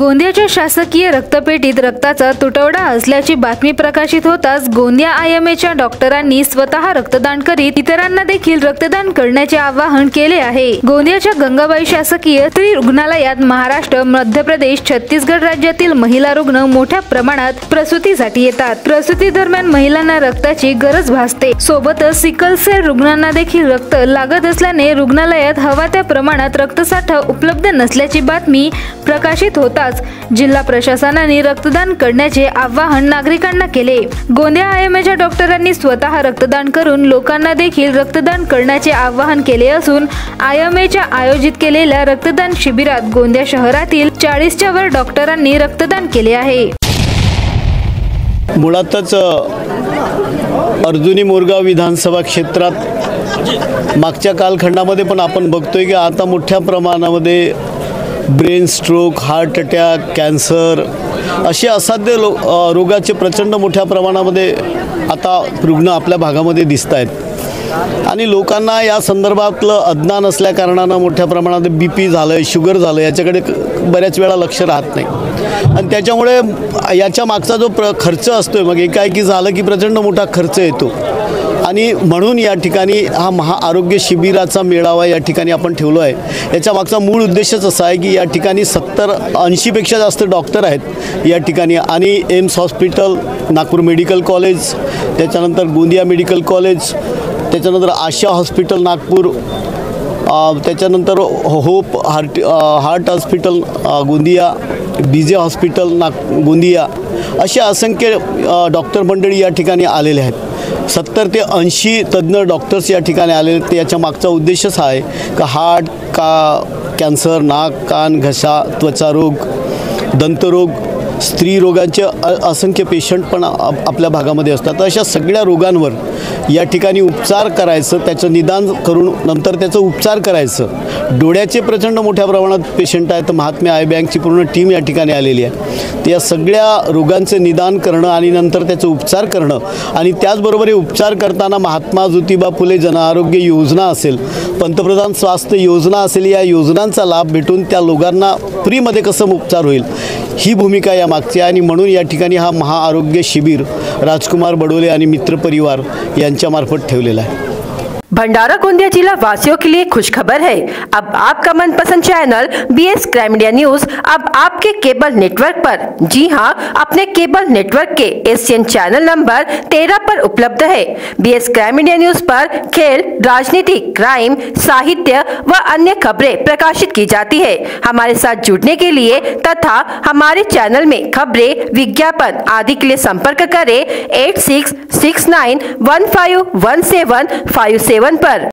गोंदियाच्या शासकीय रक्तपेढीत रक्ताचा तुटवडा असल्याची बातमी प्रकाशित होताच गोंदिया आयएमएच्या डॉक्टरांनी स्वतः रक्तदान करीत इतरांना देखील रक्तदान करण्याचे आवाहन केले आहे। गोंदियाच्या गंगाबाई शासकीय स्त्री रुग्णालयात महाराष्ट्र, मध्य प्रदेश, छत्तीसगड राज्यातील महिला रुग्ण मोठ्या प्रमाणात प्रसूतीसाठी येतात। प्रसूती दरम्यान महिलांना रक्ताची गरज भासते। सोबतच सिकल सेल रुग्णांना देखील रक्त लागत असल्याने रुग्णालयात हवा त्या प्रमाणात रक्तसाठा उपलब्ध नसल्याची बातमी प्रकाशित होताच जिल्हा प्रशासनाने रक्तदान करण्याचे आवाहन नागरिकांना केले। गोंदिया आयएमएच्या डॉक्टरांनी स्वतः रक्तदान करून लोकांना देखील रक्तदान करण्याचे आवाहन केले असून आयएमएच्या आयोजित केलेल्या रक्तदान शिबिरात गोंदिया शहरातील 40च्या वर डॉक्टरांनी रक्तदान केले आहे। मुळातच अर्जुनी मोरगाव विधानसभा क्षेत्रात मागच्या कालखंडामध्ये पण आपण बघतोय की आता मोठ्या प्रमाणामध्ये brain stroke, heart attack, cancer असे असाध्य रोगाचे प्रचंड मोठ्या प्रमाणामध्ये आता रुग्ण आपल्या भागामध्ये दिसत आहेत आणि लोकांना या संदर्भातलं अज्ञान असल्या कारणानं मोठ्या प्रमाणात BP झालं, शुगर झालं याच्याकडे बऱ्याच वेळा लक्ष राहत नाही आणि त्याच्यामुळे याच्या मागचा जो खर्च असतो मग एकाएकी झालं की प्रचंड मोठा खर्च येतो आणि म्हणून या ठिकाणी हा महाआरोग्य शिबिराचा मेळावा या ठिकाणी आपण ठेवलो आहे। याच्या मागचा मूळ उद्देशच असा आहे की या ठिकाणी 70-80 पेक्षा जास्त डॉक्टर आहेत या ठिकाणी आणि AIIMS hospital, Nagpur medical college, त्याच्यानंतर गोंदिया मेडिकल कॉलेज, त्याच्यानंतर आशा हॉस्पिटल नागपूर, त्याच्यानंतर hope heart hospital Gondia, BJ hospital Gondia अशा असंख्य डॉक्टर मंडळी या ठिकाणी आलेले आहेत। 70 ते 80 तज्ज्ञ डॉक्टर्स या ठिकाणी आलेले ते याच्या मागचा उद्देशच आहे का हार्ट, कॅन्सर, नाक, कान, घसा, त्वचा रोग, दंतरोग, स्त्री रोगांचे असंख्य पेशंट पण आपल्या भागामध्ये असतात। अशा सगळ्या रोगांवर या ठिकाणी उपचार करायचं, त्याचं निदान करून नंतर त्याचं उपचार करायचं। डोळ्याचे प्रचंड मोठ्या प्रमाणात पेशंट आहेत, महात्मा आय बँकची पूर्ण टीम या ठिकाणी आलेली आहे। त्या सगळ्या रोगांचे निदान करणं आणि नंतर त्याचं उपचार करणं आणि त्याचबरोबर हे उपचार करताना महात्मा ज्योतिबा फुले जनआरोग्य योजना असेल, पंतप्रधान स्वास्थ्य योजना असेल, या योजनांचा लाभ भेटून त्या लोकांना फ्रीमध्ये कसं उपचार होईल ही भूमिका या मागची आणि म्हणून या ठिकाणी हा महाआरोग्य शिबिर राजकुमार बडोले आणि मित्र परिवार यांच्या मार्फत ठेवलेला आहे। भंडारा गोंदिया जिला वासियों के लिए खुशखबर है। अब आपका मनपसंद channel BS crime India news अब आपके केबल नेटवर्क पर, जी हां, अपने केबल नेटवर्क के एशियन चैनल नंबर 13 पर उपलब्ध है। BS क्राइम इंडिया न्यूज पर खेल, राजनीति, क्राइम, साहित्य व अन्य खबरें प्रकाशित की जाती है। हमारे साथ जुड़ने के लिए तथा हमारे चैनल में खबरें, विज्ञापन आदि के लिए संपर्क करें 8669151757 पर।